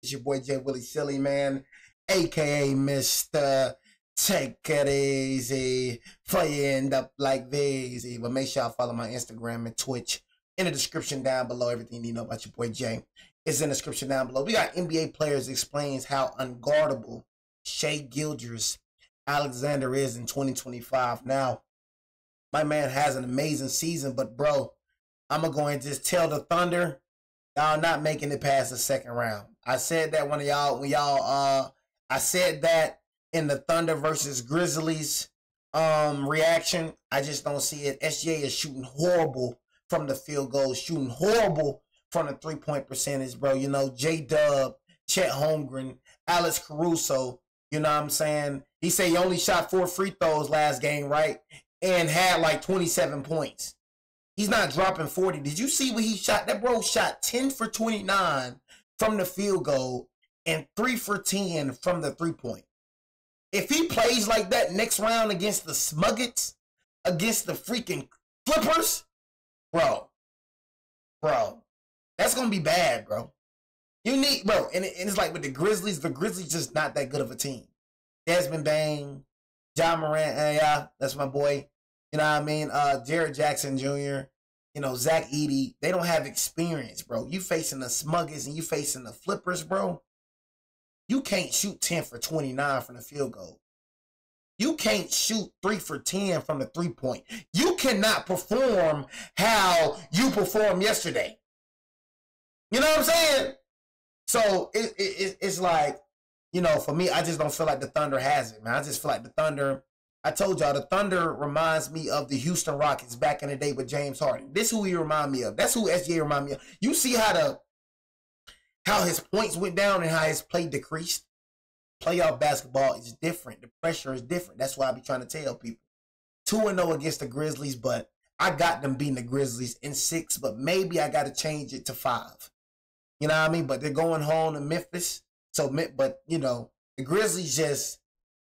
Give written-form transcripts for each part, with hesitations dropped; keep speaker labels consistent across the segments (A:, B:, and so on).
A: It's your boy Jay Willie Silly, man, aka Mr. Take It Easy for you end up like this. But make sure y'all follow my Instagram and Twitch in the description down below. Everything you know about your boy Jay is in the description down below. We got NBA players explains how unguardable Shai Gilgeous-Alexander is in 2025. Now, my man has an amazing season, but bro, I'm going to go and just tell the Thunder, y'all not making it past the second round. I said that I said that in the Thunder versus Grizzlies reaction. I just don't see it. SGA is shooting horrible from the field goal, shooting horrible from the three-point percentage, bro. You know, J-Dub, Chet Holmgren, Alex Caruso, you know what I'm saying? He said he only shot 4 free throws last game, right? And had like 27 points. He's not dropping 40. Did you see what he shot? That bro shot 10 for 29 from the field goal and 3 for 10 from the three-point. If he plays like that next round against the Smuggets, against the freaking Clippers, bro, that's going to be bad, bro. You need, bro, and it's like with the Grizzlies just not that good of a team. Desmond Bane, John Morant, yeah, that's my boy. You know what I mean? Jared Jackson Jr., you know, Zach Edey. They don't have experience, bro. You facing the Smuggers and you facing the Flippers, bro. You can't shoot 10 for 29 from the field goal. You can't shoot 3 for 10 from the three-point. You cannot perform how you performed yesterday. You know what I'm saying? So it's like, you know, for me, I just don't feel like the Thunder has it, man. I just feel like the Thunder, I told y'all, the Thunder reminds me of the Houston Rockets back in the day with James Harden. This is who he remind me of. That's who SGA remind me of. You see how his points went down and how his play decreased? Playoff basketball is different. The pressure is different. That's why I be trying to tell people. 2-0 against the Grizzlies, but I got them beating the Grizzlies in 6, but maybe I got to change it to 5. You know what I mean? But they're going home to Memphis. So, but, you know, the Grizzlies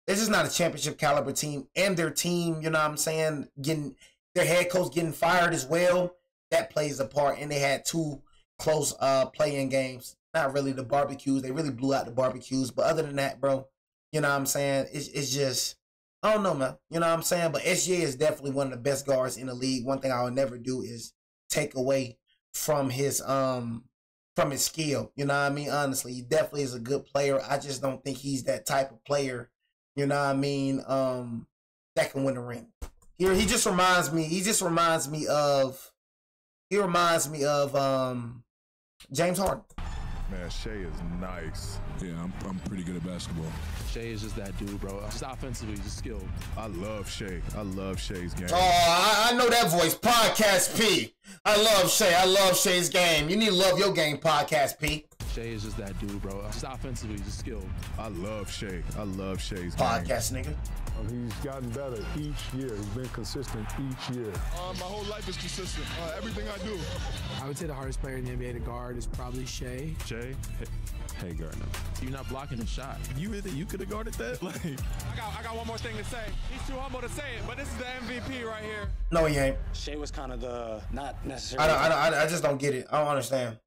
A: they're just not a championship caliber team. And their team, you know what I'm saying, their head coach getting fired as well, that plays a part. And they had 2 close play-in games. Not really the barbecues. They really blew out the barbecues. But other than that, bro, you know what I'm saying, it's just, I don't know, man. You know what I'm saying? But SGA is definitely one of the best guards in the league. One thing I would never do is take away from his skill. You know what I mean? Honestly, he definitely is a good player. I just don't think he's that type of player, you know what I mean, that can win a ring. Here, he reminds me of James Harden.
B: Man, Shai is nice.
C: Yeah, I'm pretty good at basketball.
D: Shai is just that dude, bro. Just offensively, just skilled.
B: I love Shai. I love Shai's game.
A: Oh, I know that voice. Podcast P. I love Shai. I love Shai's game. You need to love your game, Podcast P.
D: Shai is just that dude, bro. Just offensively, just skilled.
B: I love Shai. I love Shai's
A: podcast
B: game.
A: Nigga.
E: He's gotten better each year. He's been consistent each year.
C: My whole life is consistent. Everything I do.
F: I would say the hardest player in the NBA to guard is probably Shai.
D: Shai? Hey, Gardner. You're not blocking the shot.
C: You could have guarded that? Like,
G: I got one more thing to say. He's too humble to say it, but this is the MVP right here.
A: No, he ain't.
H: Shai was kind of the, not necessarily.
A: I just don't get it. I don't understand.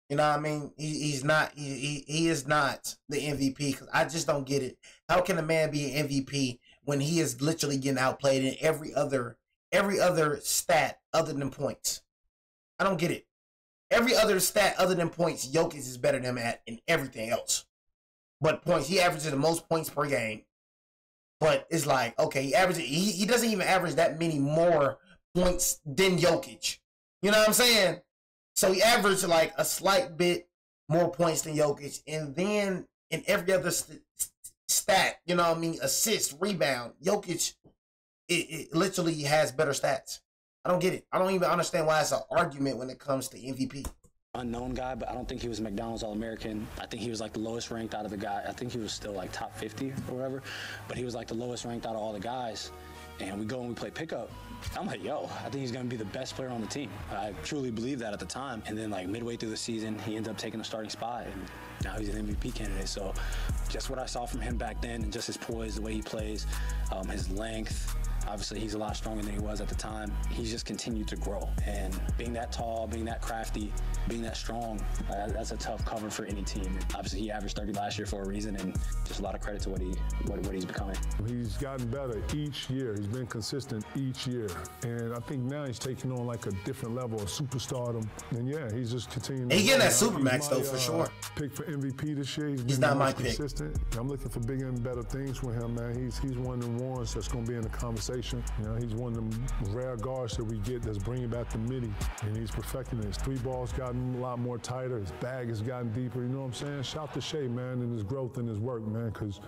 A: You know what I mean? He is not the MVP because I just don't get it. How can a man be an MVP when he is literally getting outplayed in every other stat other than points? I don't get it. Every other stat other than points, Jokic is better than him at in everything else. But points, he averages the most points per game. But it's like, okay, he doesn't even average that many more points than Jokic. You know what I'm saying? So he averaged like a slight bit more points than Jokic. And then in every other stat, you know what I mean, assist, rebound, Jokic, it literally has better stats. I don't get it. I don't even understand why it's an argument when it comes to MVP.
H: Unknown guy, but I don't think he was McDonald's All-American. I think he was like the lowest ranked out of the guy. I think he was still like top 50 or whatever, but he was like the lowest ranked out of all the guys. And we go and we play pickup. I'm like, yo, I think he's going to be the best player on the team. I truly believed that at the time. And then like midway through the season, he ended up taking a starting spot, and now he's an MVP candidate. So just what I saw from him back then, and just his poise, the way he plays, his length, Obviously, he's a lot stronger than he was at the time. He's just continued to grow. And being that tall, being that crafty, being that strong, that's a tough cover for any team. Obviously, he averaged 30 last year for a reason, and just a lot of credit to what he's becoming.
E: He's gotten better each year. He's been consistent each year. And I think now he's taking on like a different level of superstardom. And yeah, he's just continuing.
A: He getting that Supermax though, for sure.
E: Pick for MVP this year.
A: He's not my pick.
E: Consistent. I'm looking for bigger and better things with him, man. He's one of them ones that's going to be in the conversation. You know, he's one of them rare guards that we get that's bringing back the midi, and he's perfecting it. His three ball's gotten a lot more tighter. His bag has gotten deeper. You know what I'm saying? Shout to Shai, man, and his growth and his work, man, because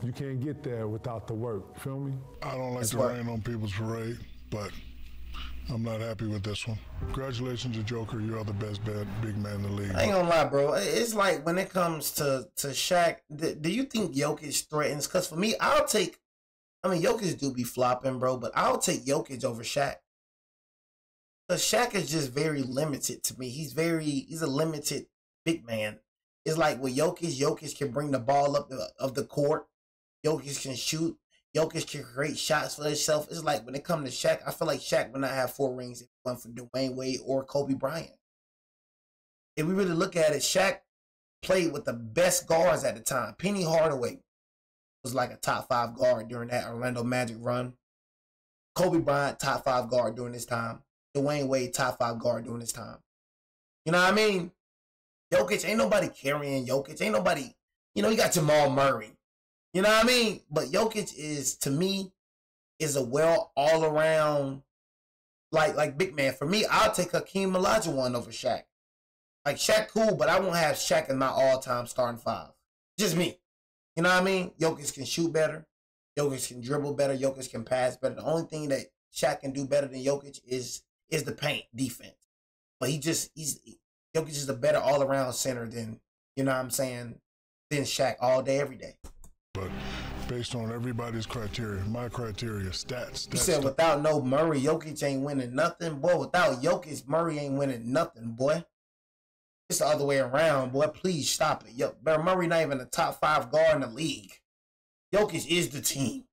E: you can't get there without the work. Feel me?
C: I don't like to rain on people's parade, but I'm not happy with this one. Congratulations to Joker. You are the best big man in the league.
A: I ain't gonna lie, bro. It's like when it comes to Shaq, do you think Jokic threatens? Because for me, Jokic do be flopping, bro, but I'll take Jokic over Shaq. Because Shaq is just very limited to me. He's a limited big man. It's like with Jokic can bring the ball up of the court. Jokic can shoot. Jokic can create shots for himself. It's like when it comes to Shaq, I feel like Shaq would not have 4 rings if it went for Dwayne Wade or Kobe Bryant. If we really look at it, Shaq played with the best guards at the time. Penny Hardaway was like a top 5 guard during that Orlando Magic run. Kobe Bryant, top 5 guard during this time. Dwayne Wade, top 5 guard during this time. You know what I mean? Jokic, ain't nobody carrying Jokic. Ain't nobody, you got Jamal Murray. You know what I mean? But Jokic is, to me, is a all-around, like big man. For me, I'll take Hakeem Olajuwon over Shaq. Like, Shaq cool, but I won't have Shaq in my all-time starting 5. Just me. You know what I mean? Jokic can shoot better. Jokic can dribble better. Jokic can pass better. The only thing that Shaq can do better than Jokic is the paint defense. But Jokic is a better all-around center than, you know what I'm saying, than Shaq all day, every day.
C: But based on everybody's criteria, my criteria, stats.
A: You said without no Murray, Jokic ain't winning nothing. Boy, without Jokic, Murray ain't winning nothing, boy. It's the other way around, boy. Please stop it. Murray not even a top 5 guard in the league. Jokic is the team.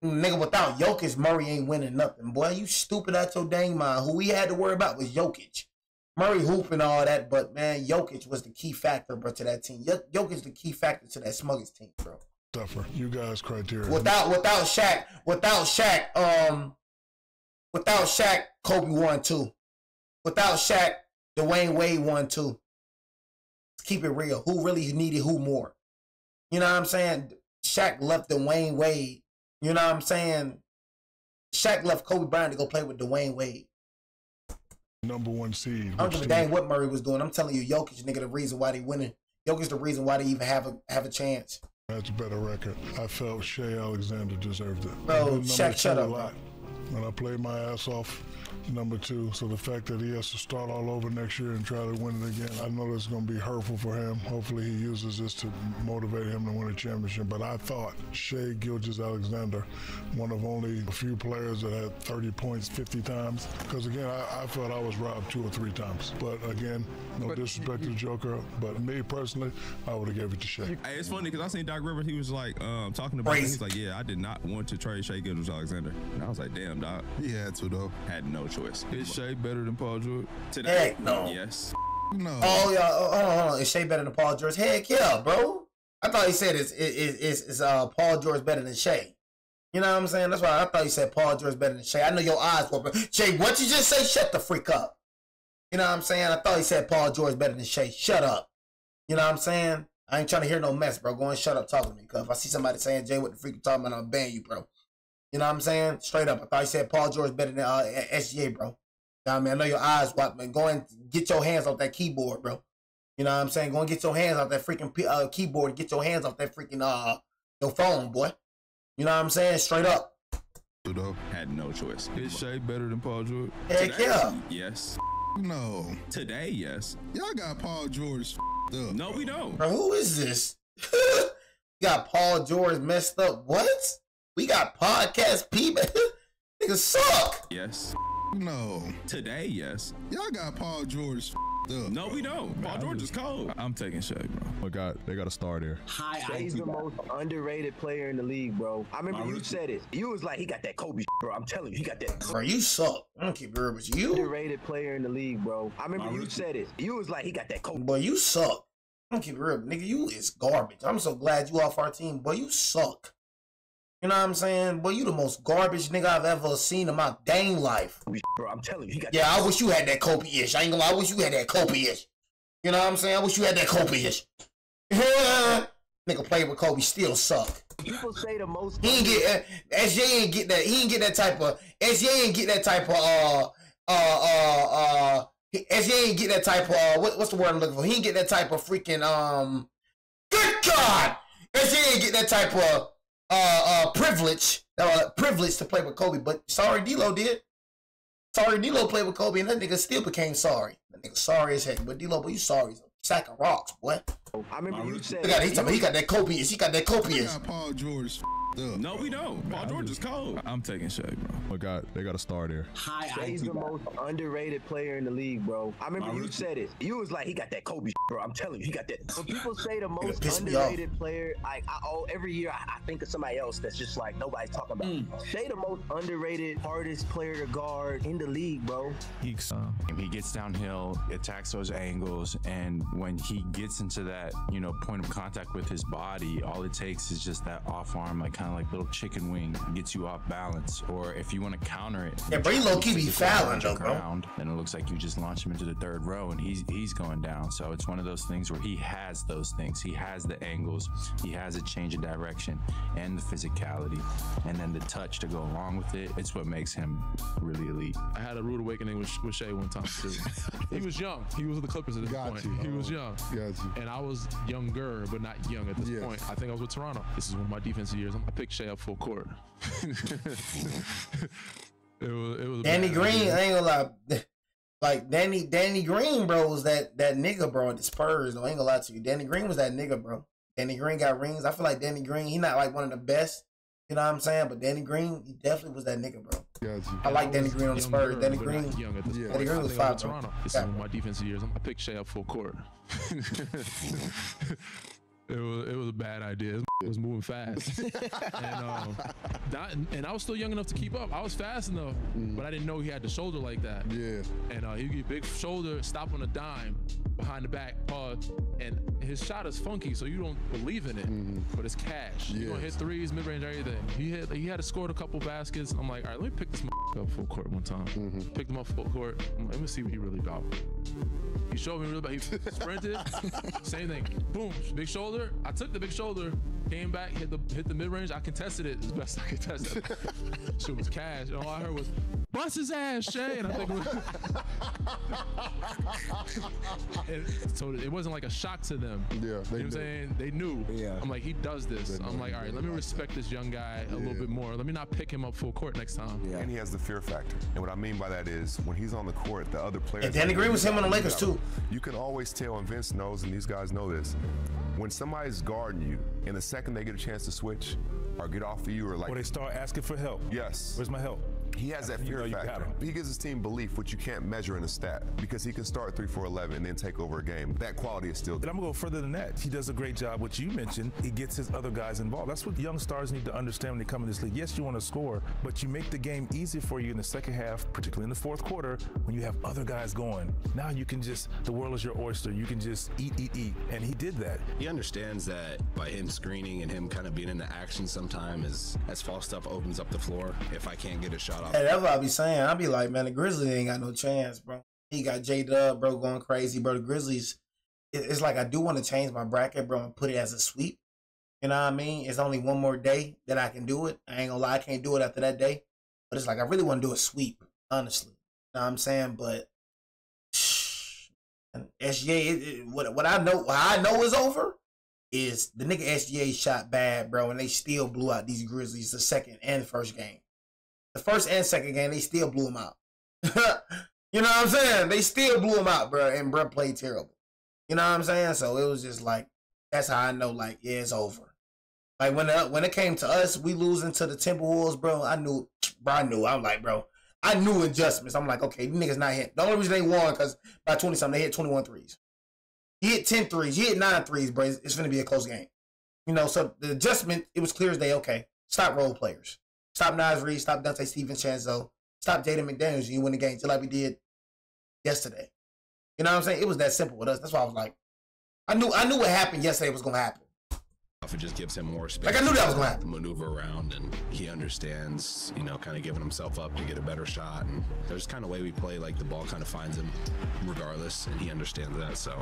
A: Nigga, without Jokic, Murray ain't winning nothing, boy. You stupid out your dang mind. Who we had to worry about was Jokic. Murray hooping all that, but, man, Jokic was the key factor, bro, to that team. Jokic the key factor to that Smuggers team, bro.
C: Tougher. You guys' criteria.
A: Without Shaq, Kobe won 2. Without Shaq, Dwayne Wade won 2. Let's keep it real. Who really needed who more? You know what I'm saying? Shaq left Dwayne Wade. You know what I'm saying? Shaq left Kobe Bryant to go play with Dwayne Wade.
C: Number 1 seed.
A: I don't give a dang what Murray was doing. I'm telling you, Jokic, nigga, the reason why they winning. Jokic the reason why they even have a chance.
C: That's a better record. I felt Shai Alexander deserved it.
A: Bro, Shaq, shut up, bro.
C: And I played my ass off, number 2. So the fact that he has to start all over next year and try to win it again, I know that's going to be hurtful for him. Hopefully he uses this to motivate him to win a championship. But I thought Shai Gilgeous-Alexander, one of only a few players that had 30 points 50 times. Because again, I felt I was robbed 2 or 3 times. But again, no disrespect to the Joker, but me personally, I would have gave it to Shai.
D: Hey, it's funny because I seen Doc Rivers, he was like talking about it. He's like, yeah, I did not want to trade Shai Gilgeous-Alexander. And I was like, damn, Doc.
I: He had to, though.
D: Had no choice.
I: Is Shai better than Paul George?
D: Today?
A: Heck no.
D: Yes.
I: No.
A: Oh, yeah. Hold on. Is Shai better than Paul George? Heck yeah, bro. I thought he said is Paul George better than Shai. You know what I'm saying? That's why I thought he said Paul George better than Shai. I know your eyes were, Shai, what you just say? Shut the freak up. You know what I'm saying? I thought he said Paul George better than Shai. Shut up. You know what I'm saying? I ain't trying to hear no mess, bro. Go and shut up talking to me. Because if I see somebody saying, Jay, what the freak you talking about, I'll ban you, bro. You know what I'm saying? Straight up. I thought he said Paul George better than SGA, bro. You know what I mean? I know your eyes wide, man. Go and get your hands off that keyboard, bro. You know what I'm saying? Go and get your hands off that freaking keyboard. Get your hands off that freaking your phone, boy. You know what I'm saying? Straight up.
I: Though.
D: Had no choice.
I: Is Shai better than Paul George?
A: Heck
D: Today,
A: yeah.
D: Yes.
I: No.
D: Today, yes.
I: Y'all got Paul George up.
D: No, we don't.
A: Bro, who is this? You got Paul George messed up. What? We got podcast people. Niggas suck.
D: Yes.
I: No.
D: Today, yes.
I: Y'all got Paul George up.
D: No, we don't. Paul George is cold. I'm taking Shea, bro.
B: They got a star there.
J: Shay's the most underrated player in the league, bro. I remember you said it. You was like, he got that Kobe, bro. I'm telling you, he got that.
A: Bro, you suck. I don't keep it real with you.
J: Underrated player in the league, bro. I remember you said it. You was like, he got that Kobe.
A: Boy, you suck. I don't keep it real, nigga. You is garbage. I'm so glad you off our team. Boy, you suck. You know what I'm saying? Boy, you the most garbage nigga I've ever seen in my dang life.
J: Bro, I'm telling you, he got
A: yeah, I wish you had that Kobe-ish. I ain't gonna lie, I wish you had that Kobe-ish. You know what I'm saying? I wish you had that Kobe-ish. Nigga play with Kobe, still suck.
J: People say the most.
A: He ain't get SJ ain't get that. He ain't get that type of SJ ain't get that type of SJ ain't get that type of what's the word I'm looking for? He ain't get that type of freaking good God! SJ ain't get that type of privilege to play with Kobe, but sorry D-Lo did. Sorry D-Lo played with Kobe, and that nigga still became sorry. That nigga sorry as heck, but D-Lo, boy, you sorry as a sack of rocks, boy.
J: I remember you said
A: he got that Kobe-ish. He got that Kobe-ish.
I: Paul George up.
D: No, we don't. Paul George is cold. I'm taking Shea, bro.
B: They got a star there.
J: Shay's the most underrated player in the league, bro. I remember you said it. You was like, he got that Kobe, bro. I'm telling you, he got that. When people say the most underrated player, every year I think of somebody else that's just like nobody's talking about. Shea the most underrated, hardest player to guard in the league, bro.
K: He gets downhill, attacks those angles, and when he gets into that, point of contact with his body, all it takes is just that off arm, like kind of like little chicken wing, gets you off balance. Or if you want to counter it,
A: yeah, but he low key be fouling though, bro.
K: Then it looks like you just launch him into the third row, and he's going down. So it's one of those things where he has those things. He has the angles, he has a change of direction, and the physicality, and then the touch to go along with it. It's what makes him really elite.
L: I had a rude awakening with Shea one time too. He was young. He was with the Clippers at this point. He was young. And I was younger, but not young at this point. I think I was with Toronto. This is one of my defensive years. I picked Shea up full court. It was
A: Danny Green. I ain't gonna lie. Like Danny Green, bro, was that nigga, bro, at the Spurs. I ain't gonna lie to you. Danny Green was that nigga, bro. Danny Green got rings. I feel like Danny Green, he not like one of the best. You know what I'm saying? But Danny Green, he definitely was that nigga, bro. I like Danny Green on the Spurs. Danny Green was fine, bro.
L: This is one of my defensive years. I picked Shea up full court. It was a bad idea. It was moving fast. and I was still young enough to keep up. I was fast enough, but I didn't know he had the shoulder like that.
I: Yeah.
L: And he get big shoulder, stop on a dime, behind the back, pause. And his shot is funky, so you don't believe in it, but it's cash. You gonna hit threes, mid-range, everything. He had scored a couple baskets. I'm like, all right, let me pick this up full court one time. Picked him up full court. I'm like, let me see what he really about. He showed me really about. He sprinted, same thing. Boom, big shoulder. I took the big shoulder, came back, hit the mid-range. I contested it as best I could test it. Shit was cash. And all I heard was, bust his ass, Shea. And I think so it wasn't like a shock to them.
I: Yeah,
L: you know what I'm saying? They knew. Yeah. I'm like, he does this. I'm like, all right, let me respect this young guy a little bit more. Let me not pick him up full court next time.
M: Yeah. And he has the fear factor. And what I mean by that is when he's on the court, the other players.
A: And Danny Green was him on the Lakers too.
M: You can always tell, and Vince knows, and these guys know this. When somebody's guarding you, and the second they get a chance to switch or get off of you, or like,
N: or they start asking for help.
M: Yes.
N: Where's my help?
M: He has that fear factor. He gives his team belief, which you can't measure in a stat, because he can start 3 for 11 and then take over a game. That quality is still there.
N: And I'm gonna go further than that. He does a great job. What you mentioned, he gets his other guys involved. That's what young stars need to understand when they come in this league. Yes, you want to score, but you make the game easy for you in the second half, particularly in the fourth quarter, when you have other guys going. Now you can just, the world is your oyster. You can just eat. And he did that.
O: He understands that by him screening and him kind of being in the action sometimes as false stuff opens up the floor. If I can't get a shot off.
A: Hey, that's what I be saying. I be like, man, the Grizzlies ain't got no chance, bro. He got J-Dub, bro, going crazy, bro. The Grizzlies, it's like I do want to change my bracket, bro, and put it as a sweep. You know what I mean? It's only one more day that I can do it. I ain't gonna lie, I can't do it after that day. But it's like I really want to do a sweep, honestly. You know what I'm saying? But SGA, what I know is over is the nigga SGA shot bad, bro, and they still blew out these Grizzlies the second and first game. The first and second game, they still blew them out. You know what I'm saying? They still blew them out, bro, and bro played terrible. You know what I'm saying? So it was just like, that's how I know, like, yeah, it's over. Like, when it came to us, we losing to the Timberwolves, bro, I knew. I'm like, bro, I knew adjustments. I'm like, okay, these niggas not hit. The only reason they won because by 20-something, they hit 21 threes. He hit 10 threes. He hit 9 threes, bro. It's going to be a close game. You know, so the adjustment, it was clear as day, okay, stop role players. Stop Naz Reid, stop Dante Stevens-Chanzo, stop Jaden McDaniels, and you win the game, just like we did yesterday. You know what I'm saying? It was that simple with us. That's why I was like, I knew what happened yesterday was going to happen.
O: It just gives him more space.
A: Like, I knew that was going to happen.
O: Maneuver around, and he understands, you know, kind of giving himself up to get a better shot. And there's kind of way we play, like the ball kind of finds him regardless, and he understands that. So,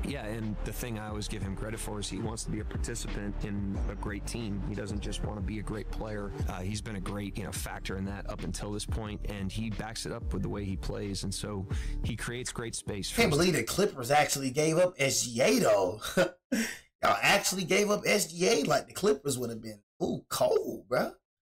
P: yeah, and the thing I always give him credit for is he wants to be a participant in a great team. He doesn't just want to be a great player. He's been a great, factor in that up until this point, and he backs it up with the way he plays, and so he creates great space.
A: Can't believe the Clippers actually gave up SGA though. Y'all actually gave up SGA like the Clippers would have been. Ooh, cold, bro.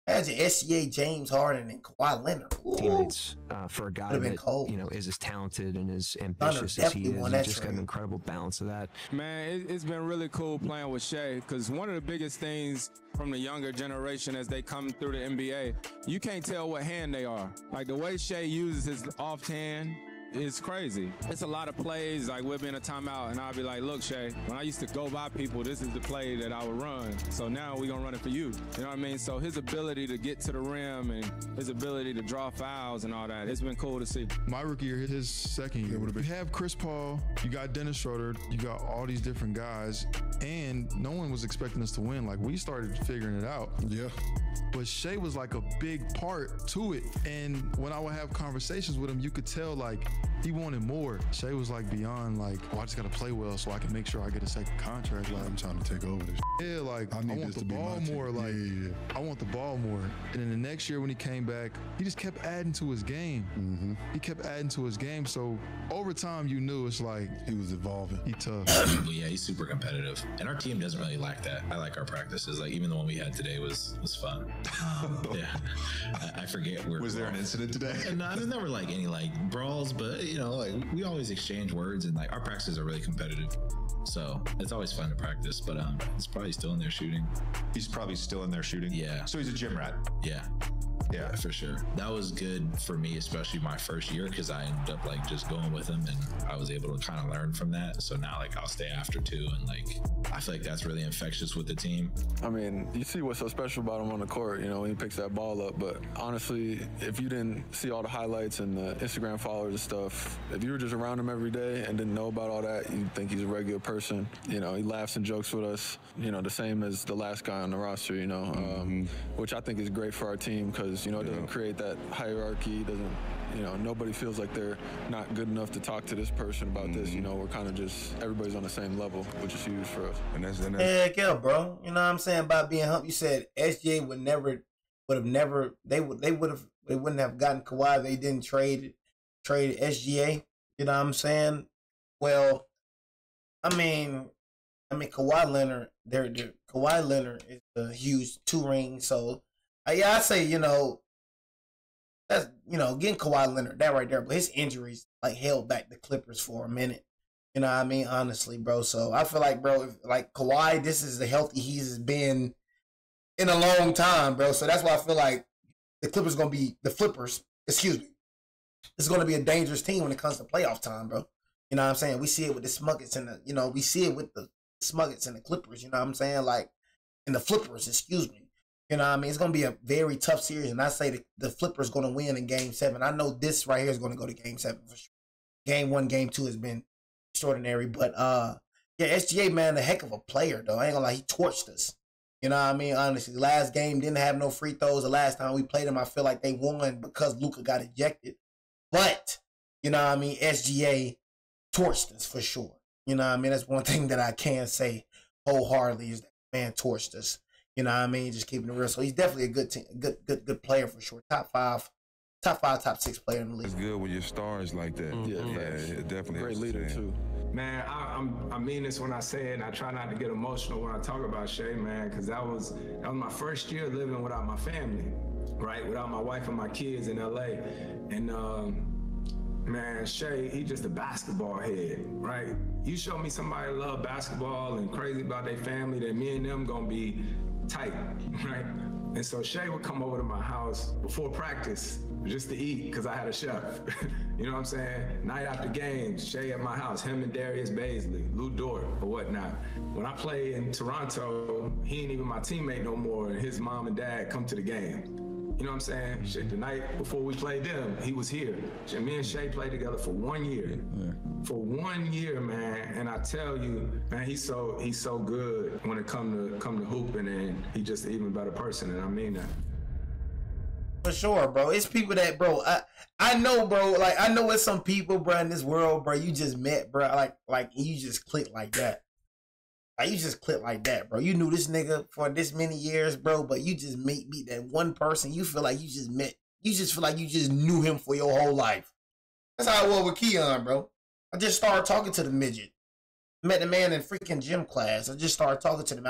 A: Imagine SGA, James Harden, and Kawhi Leonard. Ooh.
P: Teammates for a guy that is as talented and as ambitious as he is. He just got an incredible balance of that.
G: Man, it's been really cool playing with Shai, because one of the biggest things from the younger generation as they come through the NBA, you can't tell what hand they are. Like the way Shai uses his offhand, it's crazy. It's a lot of plays, like we'll be in a timeout and I'll be like, look, Shai, when I used to go by people, this is the play that I would run. So now we're gonna run it for you. You know what I mean? So his ability to get to the rim and his ability to draw fouls and all that, it's been cool to see.
Q: My rookie year, his second year, you have Chris Paul, you got Dennis Schroeder, you got all these different guys, and no one was expecting us to win. Like, we started figuring it out.
C: Yeah.
Q: But Shai was like a big part to it. And when I would have conversations with him, you could tell like he wanted more. Shai was like beyond like, oh, I just gotta play well so I can make sure I get a second contract. Like,
C: I'm trying to take over this.
Q: Yeah, like I want the ball more. Like I want the ball more. And then the next year when he came back, he just kept adding to his game.
C: Mm-hmm.
Q: He kept adding to his game. So over time, you knew it's like
C: he was evolving.
Q: He tough.
R: Yeah, he's super competitive, and our team doesn't really lack that. I like our practices. Like even the one we had today was fun. Yeah, I forget where.
S: Was there an incident today?
R: No, there's never like any like brawls, but like we always exchange words, and like our practices are really competitive. So it's always fun to practice, but it's probably still in there shooting.
S: He's probably still in there shooting.
R: Yeah.
S: So he's a gym rat.
R: Yeah, for sure. That was good for me, especially my first year, because I ended up like just going with him, and I was able to kind of learn from that. So now like I'll stay after too, and like I feel like that's really infectious with the team.
T: I mean, you see what's so special about him on the court, when he picks that ball up. But honestly, if you didn't see all the highlights and the Instagram followers and stuff, if you were just around him every day and didn't know about all that, you'd think he's a regular person. He laughs and jokes with us, the same as the last guy on the roster, which I think is great for our team because, it doesn't create that hierarchy, nobody feels like they're not good enough to talk to this person about this. We're kind of just, everybody's on the same level, which is huge for us.
S: And that's
A: heck yeah, bro. You know what I'm saying about being hump? You said SGA wouldn't have gotten Kawhi if they didn't trade SGA. You know what I'm saying? Well, I mean Kawhi Leonard, Kawhi Leonard is a huge 2-ring, so I say, that's, getting Kawhi Leonard, that right there, but his injuries like held back the Clippers for a minute. You know what I mean? Honestly, bro. So I feel like, bro, if, like Kawhi, this is the healthy he's been in a long time, bro. So that's why I feel like the Clippers going to be, the Flippers, excuse me, it's going to be a dangerous team when it comes to playoff time, bro. You know what I'm saying? We see it with the Smuggets and we see it with the Smuggets and the Clippers, you know what I'm saying? Like, and the Flippers, excuse me. You know what I mean? It's going to be a very tough series, and I say the Flippers going to win in Game 7. I know this right here is going to go to Game 7 for sure. Game 1, Game 2 has been extraordinary, but SGA, man, a heck of a player, though. I ain't going to lie, he torched us. You know what I mean? Honestly, last game didn't have no free throws. The last time we played them, I feel like they won because Luka got ejected. But, you know what I mean? SGA torched us for sure. You know what I mean? That's one thing that I can say wholeheartedly is that man torched us. You know what I mean? Just keeping it real. So he's definitely a good team, good player for sure. Top 5, top 6 player in the league.
Q: It's good when your stars like that.
T: Yeah,
Q: it definitely.
T: Great leader too.
U: Man, I mean this when I say it, and I try not to get emotional when I talk about Shai, man, because that was my first year living without my family, right? Without my wife and my kids in LA. And man, Shai, he just a basketball head, right? You show me somebody that love basketball and crazy about their family, that me and them gonna be tight, right? And so Shea would come over to my house before practice just to eat because I had a chef. You know what I'm saying? Night after games, Shea at my house, him and Darius Baisley, Lou Dort, or whatnot. When I play in Toronto, he ain't even my teammate no more, and his mom and dad come to the game. You know what I'm saying? Shit, the night before we played them, he was here. And me and Shea played together for 1 year. For 1 year, man. And I tell you, man, he's so good when it come to hooping, and he's just an even better person, and I mean that.
A: For sure, bro. It's people that, bro, I know, bro, like, I know it's some people, bro, in this world, bro, you just met, bro, like you just click like that. Like, you just click like that, bro. You knew this nigga for this many years, bro, but you just meet that one person you feel like you just met. You just feel like you just knew him for your whole life. That's how it was with Keon, bro. I just started talking to the midget. Met the man in freaking gym class. I just started talking to them.